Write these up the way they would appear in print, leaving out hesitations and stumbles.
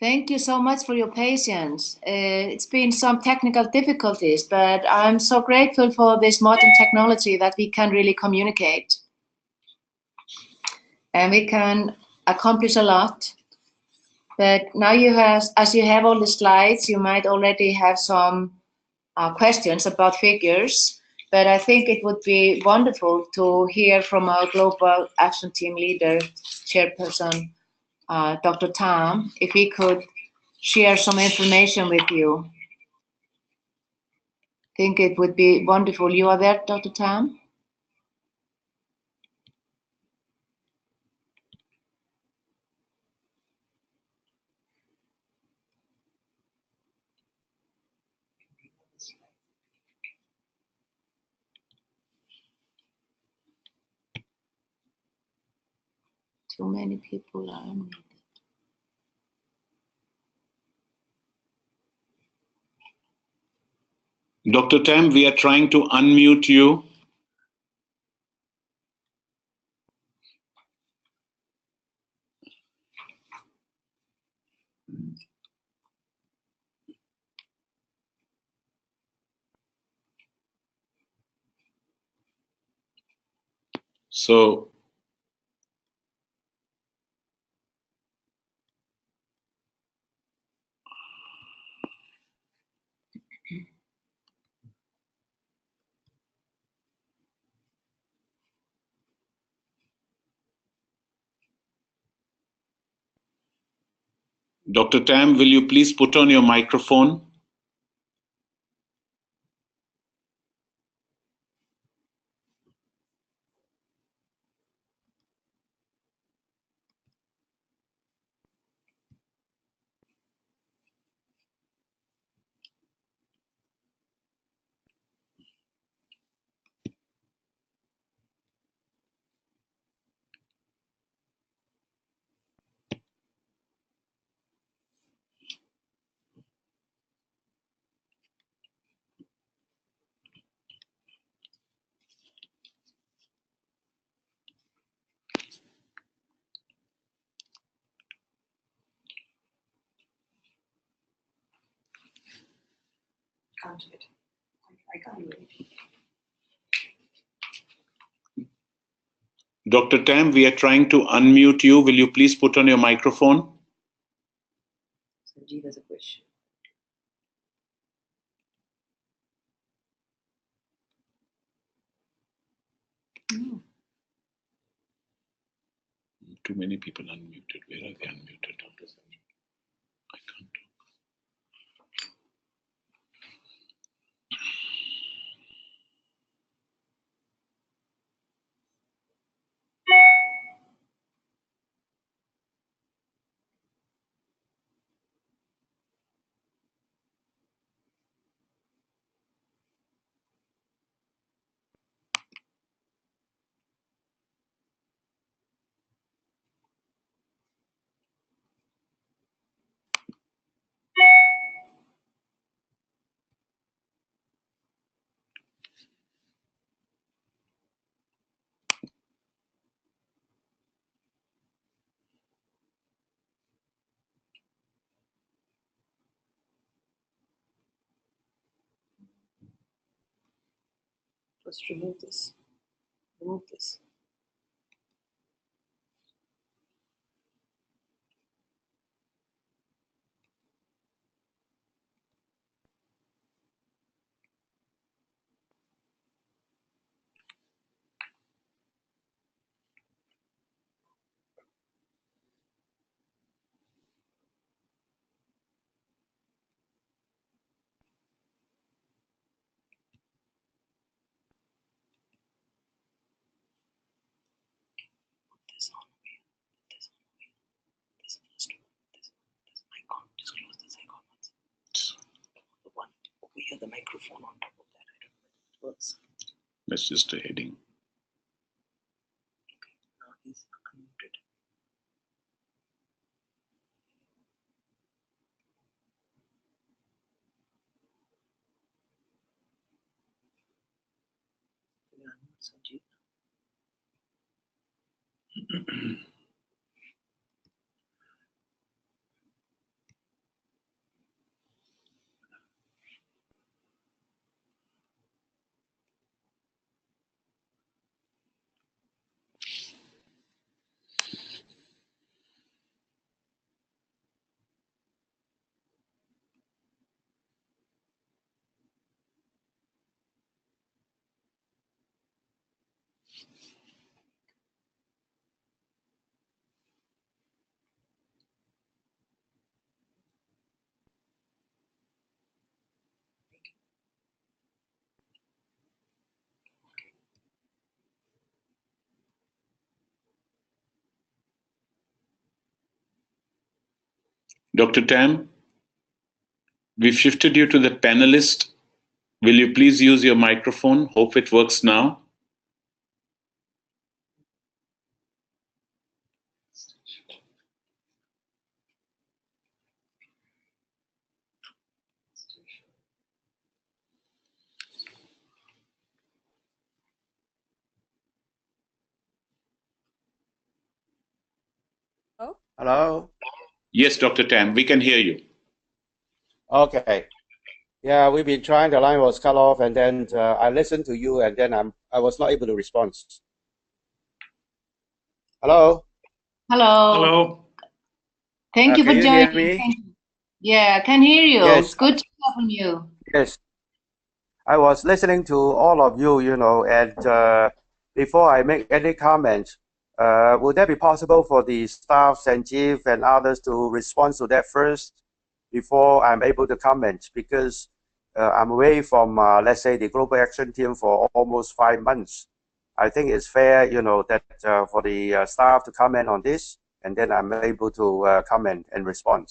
Thank you so much for your patience. It's been some technical difficulties, but I'm so grateful for this modern technology that we can really communicate. And we can accomplish a lot. But now as you have all the slides, you might already have some questions about figures. But I think it would be wonderful to hear from our Global Action Team leader, Chairperson, Dr. Tam, if he could share some information with you. I think it would be wonderful. You are there, Dr. Tam? Too many people are unmuted. Dr. Tam, we are trying to unmute you. So, Dr. Tam, will you please put on your microphone? Can't do it. I can't do it. Dr. Tam, we are trying to unmute you. Will you please put on your microphone? Sanjeev has a question. Oh. Too many people unmuted. Where are they unmuted? I can't. First, remove this. Remove this. This on here. This on here. This first one. This icon. Just close this icon once. The one over here, the microphone on top of that. I don't know if it works. That's just a heading. Okay, now he's unmuted. Yeah, Sanjeev. Dr. Tam, we've shifted you to the panelist. Will you please use your microphone? Hope it works now. Hello? Yes, Dr. Tam, we can hear you. Okay. Yeah, we've been trying, the line was cut off, and then I listened to you, and then I was not able to respond. Hello? Hello. Hello. Thank you for Can you joining. hear me? Thank you. Yeah, I can hear you. Yes. It's good to hear from you. Yes. I was listening to all of you, and before I make any comment, would that be possible for the staff, Sanjeev and others to respond to that first before I'm able to comment? Because I'm away from, let's say, the Global Action Team for almost 5 months. I think it's fair, that for the staff to comment on this, and then I'm able to comment and respond.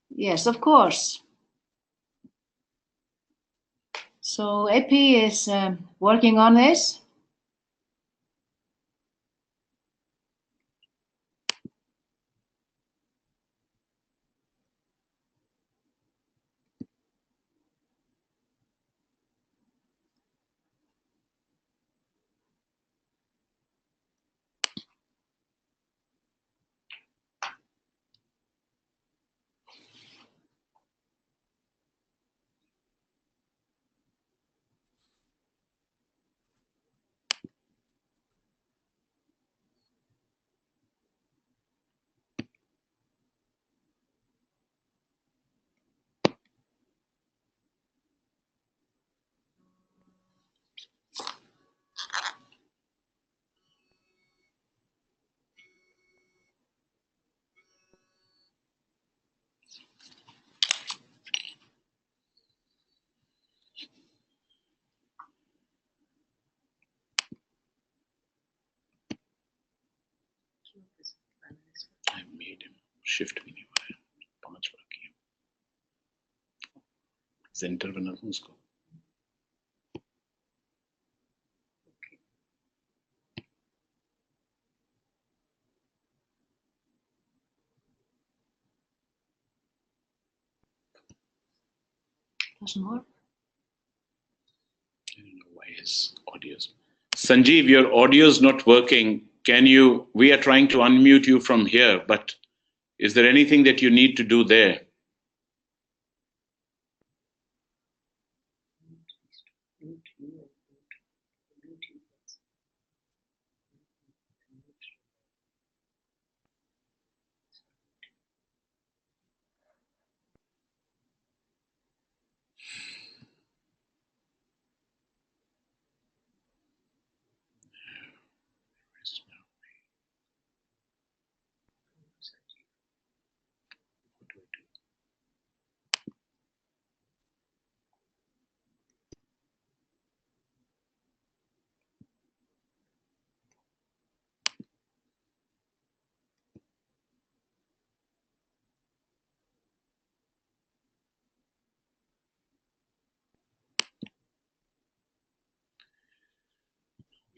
Yes, of course. So AP is working on this. I made him shift me. समझ पड़ गई centre बना दूं उसको Doesn't work. I don't know why his audio's. Sanjeev, your audio is not working. Can you? We are trying to unmute you from here, but is there anything that you need to do there?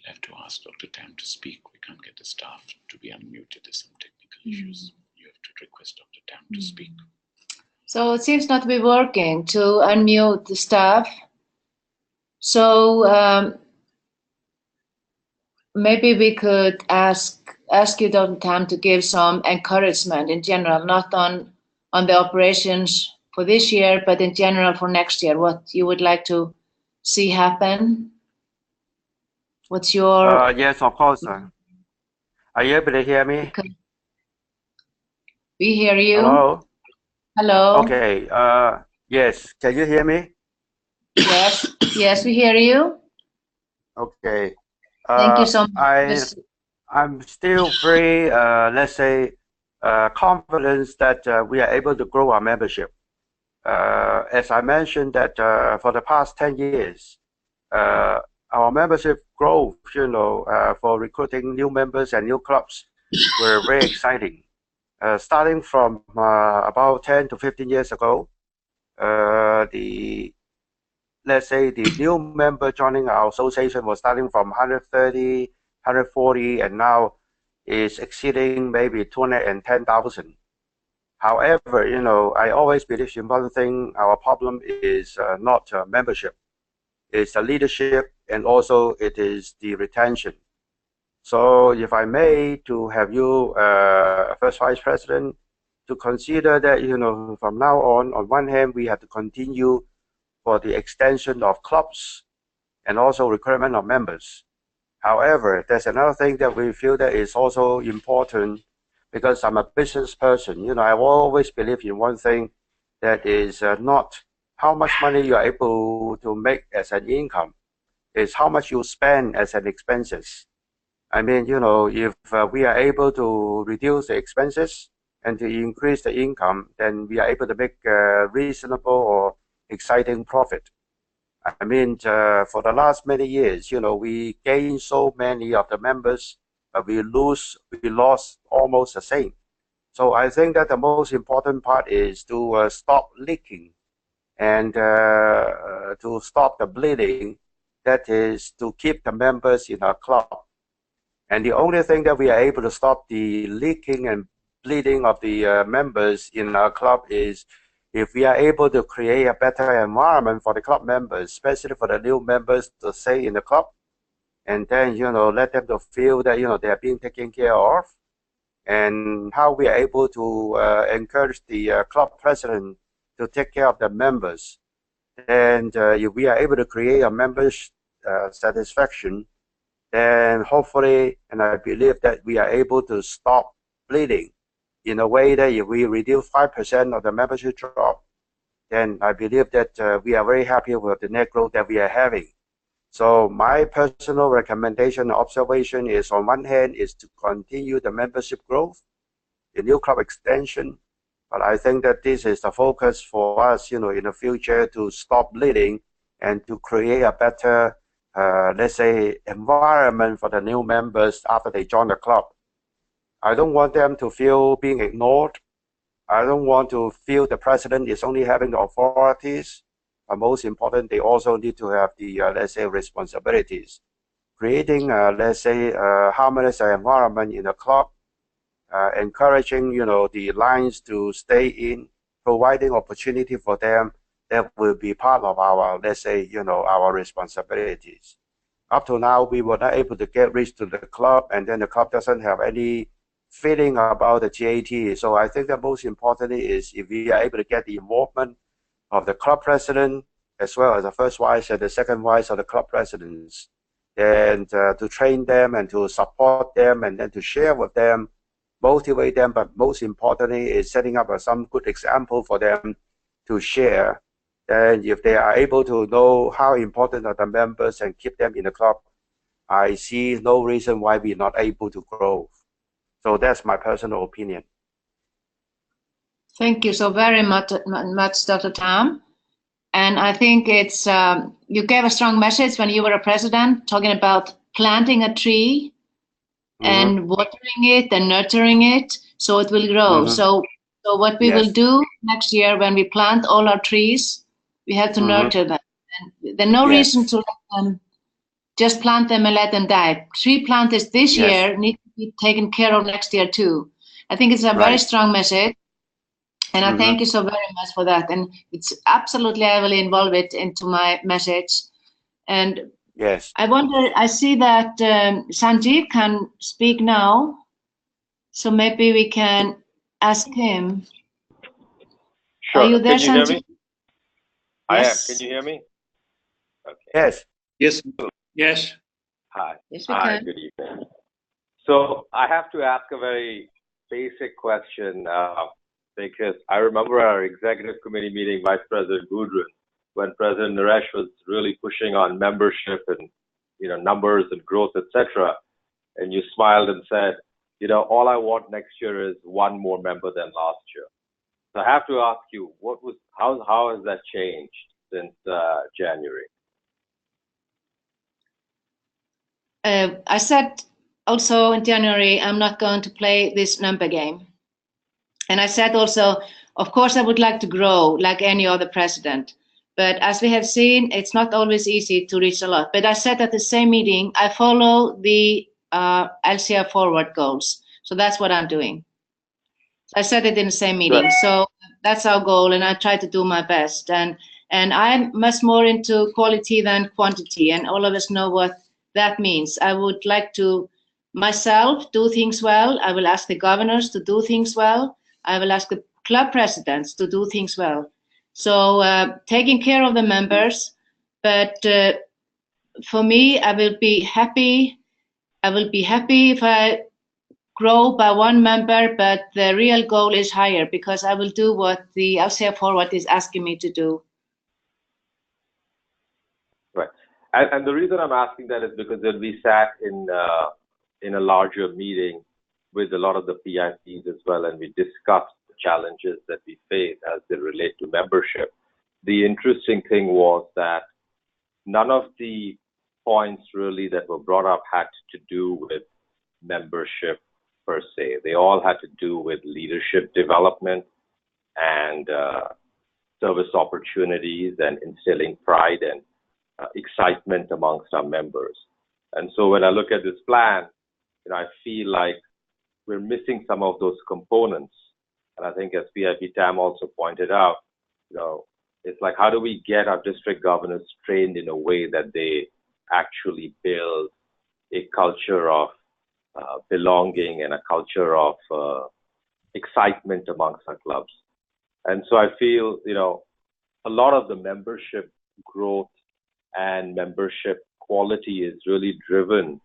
We'll have to ask Dr. Tam to speak. We can't get the staff to be unmuted. There's some technical issues. You have to request Dr. Tam to speak. So it seems not to be working to unmute the staff. So maybe we could ask you, Dr. Tam, to give some encouragement in general, not on the operations for this year, but in general for next year, what you would like to see happen. What's your... Yes, of course. Are you able to hear me? We hear you. Hello? Hello. Okay. Yes. Can you hear me? Yes. Yes, we hear you. Okay. Thank you so much. I'm still very, let's say, confident that we are able to grow our membership. As I mentioned that for the past 10 years, our membership growth, for recruiting new members and new clubs were very exciting. starting from about 10 to 15 years ago, let's say the new member joining our association was starting from 130, 140, and now is exceeding maybe 210,000. However, you know, I always believe in one thing: our problem is not membership, it's the leadership, and also it is the retention. So, if I may, to have you, first vice president, to consider that, you know, from now on one hand, we have to continue for the extension of clubs and also recruitment of members. However, there's another thing that we feel that is also important, because I'm a business person. You know, I always believe in one thing, that is not how much money you are able to make as an income, is how much you spend as an expenses. I mean, you know, if we are able to reduce the expenses and to increase the income, then we are able to make reasonable or exciting profit. I mean, for the last many years, you know, we gained so many of the members, but we lost almost the same. So I think that the most important part is to stop leaking and to stop the bleeding. That is to keep the members in our club. And the only thing that we are able to stop the leaking and bleeding of the members in our club is if we are able to create a better environment for the club members, especially for the new members to stay in the club, and then, you know, let them to feel that, you know, they are being taken care of, and how we are able to encourage the club president to take care of the members. And if we are able to create a members satisfaction, then hopefully, and I believe that we are able to stop bleeding in a way that if we reduce 5% of the membership drop, then I believe that we are very happy with the net growth that we are having. So my personal recommendation and observation is, on one hand, is to continue the membership growth, the new club extension, but I think that this is the focus for us, you know, in the future, to stop bleeding and to create a better, let's say, environment for the new members after they join the club. I don't want them to feel being ignored. I don't want to feel the president is only having the authorities, but most important, they also need to have the, let's say, responsibilities. Creating, let's say, a harmonious environment in the club, encouraging, you know, the lines to stay in, providing opportunity for them, that will be part of our, let's say, you know, our responsibilities. Up to now, we were not able to get rich to the club, and then the club doesn't have any feeling about the GAT. So I think that most importantly is if we are able to get the involvement of the club president, as well as the first vice and the second vice of the club presidents, and to train them and to support them and then to share with them, motivate them, but most importantly is setting up some good example for them to share. And if they are able to know how important are the members and keep them in the club, I see no reason why we're not able to grow. So that's my personal opinion. Thank you so very much, Dr. Tam. And I think it's, you gave a strong message when you were a president, talking about planting a tree and watering it and nurturing it so it will grow. So what we will do next year when we plant all our trees, we have to nurture them. And there's no reason to let them, just plant them and let them die. Tree planters this year need to be taken care of next year too. I think it's a very strong message. And I thank you so very much for that. And it's absolutely, I will involve it into my message. And I wonder, I see that Sanjeev can speak now. So maybe we can ask him. Sure. Are you there, Can you hear Sanjeev? me? I am. Can you hear me? Okay. Yes. Yes. Yes. Hi. Yes, we Hi, can. good evening. So I have to ask a very basic question because I remember our executive committee meeting, Vice President Gudrun, when President Naresh was really pushing on membership and, you know, numbers and growth, etc. And you smiled and said, you know, all I want next year is one more member than last year. So I have to ask you, how has that changed since January? I said also in January, I'm not going to play this number game. And I said also, of course, I would like to grow like any other president. But as we have seen, it's not always easy to reach a lot. But I said at the same meeting, I follow the LCR forward goals. So that's what I'm doing. I said it in the same meeting. Right. So that's our goal, and I try to do my best. And I'm much more into quality than quantity, and all of us know what that means. I would like to myself do things well. I will ask the governors to do things well. I will ask the club presidents to do things well. So taking care of the members, but for me, I will be happy. I will be happy if I grow by one member, but the real goal is higher because I will do what the LCR Forward is asking me to do. Right, and the reason I'm asking that is because when we sat in a larger meeting with a lot of the PICs as well, and we discussed the challenges that we face as they relate to membership. The interesting thing was that none of the points really that were brought up had to do with membership per se. They all had to do with leadership development and service opportunities and instilling pride and excitement amongst our members. And so when I look at this plan, I feel like we're missing some of those components. And I think as PIP Tam also pointed out, it's like, how do we get our district governors trained in a way that they actually build a culture of belonging and a culture of excitement amongst our clubs. And so I feel, a lot of the membership growth and membership quality is really driven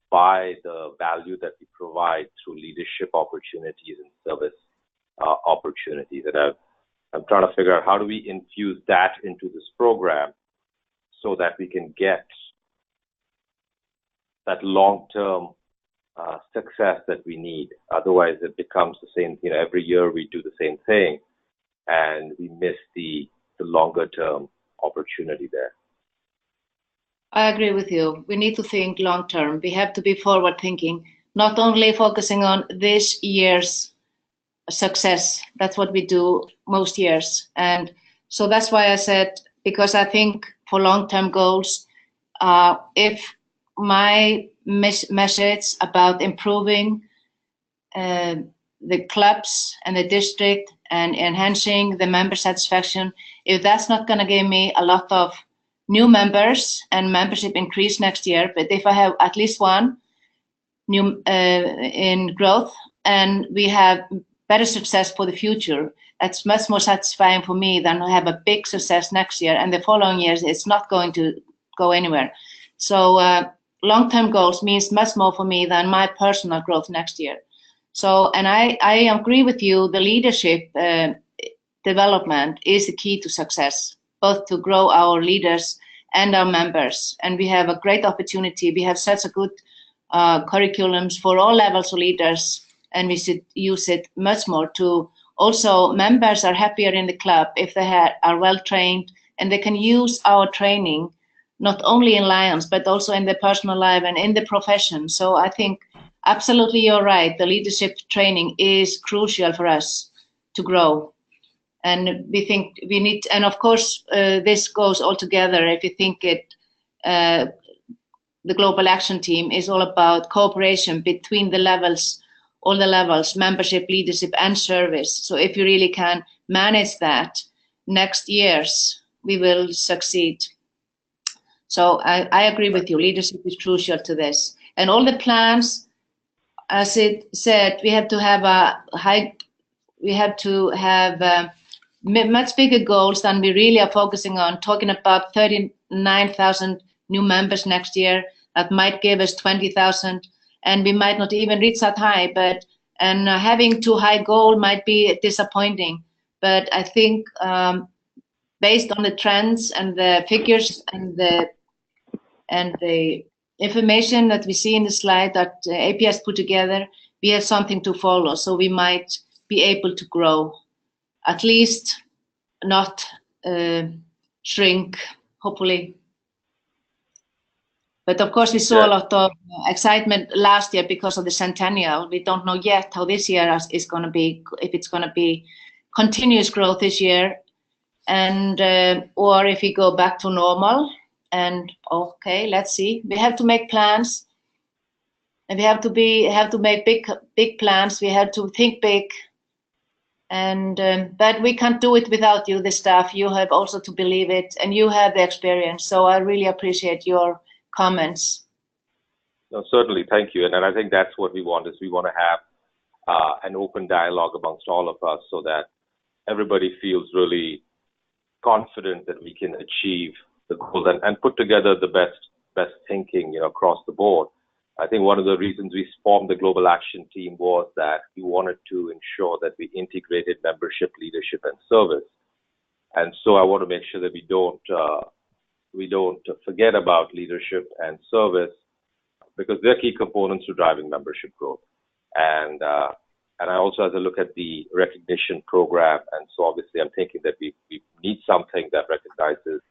by the value that we provide through leadership opportunities and service opportunities. And I'm trying to figure out how do we infuse that into this program so that we can get that long-term success that we need. Otherwise, it becomes the same. Every year we do the same thing, and we miss the longer-term opportunity there. I agree with you. We need to think long-term. We have to be forward-thinking, not only focusing on this year's success. That's what we do most years, and so that's why I said, because I think for long-term goals, if my message about improving the clubs and the district and enhancing the member satisfaction, if that's not going to give me a lot of new members and membership increase next year, but if I have at least one new in growth and we have better success for the future, that's much more satisfying for me than have a big success next year and the following years it's not going to go anywhere. So long-term goals means much more for me than my personal growth next year. So, and I agree with you, the leadership development is the key to success, both to grow our leaders and our members. And we have a great opportunity. We have such a good curriculums for all levels of leaders, and we should use it much more to also members are happier in the club if they are well trained and they can use our training not only in Lions, but also in their personal life and in the profession. So I think absolutely you're right. The leadership training is crucial for us to grow. And we think we need, and of course, this goes all together. If you think it, the Global Action Team is all about cooperation between the levels, all the levels, membership, leadership, and service. So if you really can manage that, next years, we will succeed. So I agree with you. Leadership is crucial to this. And all the plans, as it said, we have to have much bigger goals than we really are focusing on, talking about 39,000 new members next year. That might give us 20,000, and we might not even reach that high, and having too high goal might be disappointing. But I think based on the trends and the figures and the information that we see in the slide that AP has put together, we have something to follow. So we might be able to grow, at least not shrink, hopefully. But of course, we saw Yeah. a lot of excitement last year because of the centennial. We don't know yet how this year is going to be, if it's going to be continuous growth this year, and or if we go back to normal. And okay, let's see. We have to make plans, and we have to make big plans. We have to think big, and but we can't do it without you, the staff. You have also to believe it, and you have the experience. So I really appreciate your comments. No, certainly, thank you. And I think that's what we want, is we want to have an open dialogue amongst all of us so that everybody feels really confident that we can achieve the goals and put together the best thinking, across the board. I think one of the reasons we formed the Global Action Team was that we wanted to ensure that we integrated membership, leadership, and service. And so I want to make sure that we don't forget about leadership and service, because they're key components to driving membership growth. And I also, as I look at the recognition program, and so obviously I'm thinking that we need something that recognizes